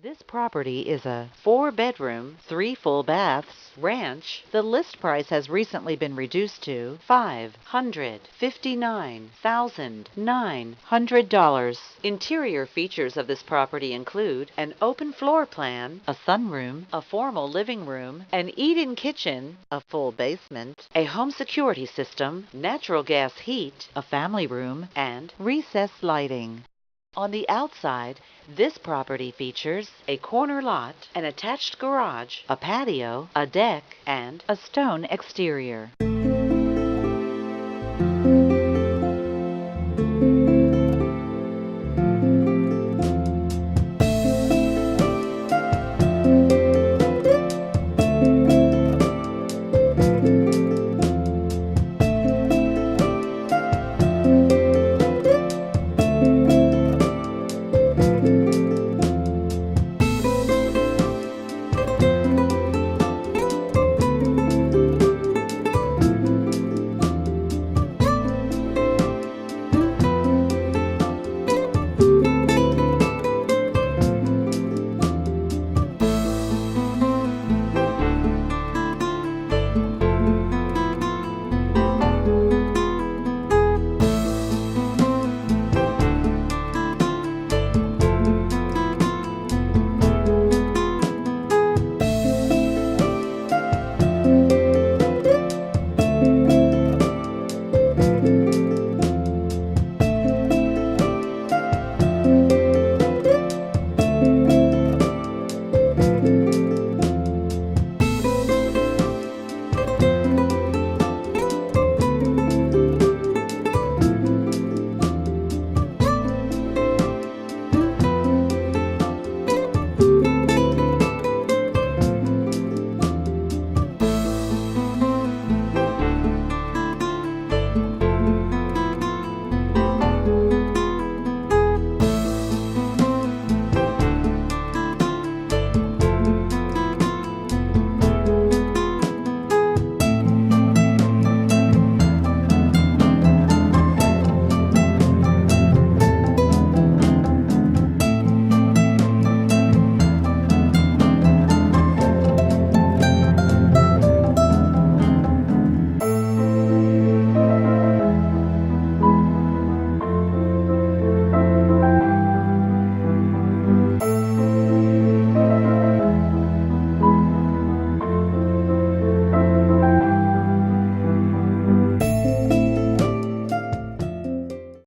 This property is a 4-bedroom, 3 full baths ranch. The list price has recently been reduced to $559,900. Interior features of this property include an open floor plan, a sunroom, a formal living room, an eat-in kitchen, a full basement, a home security system, natural gas heat, a family room, and recessed lighting. On the outside, this property features a corner lot, an attached garage, a patio, a deck, and a stone exterior.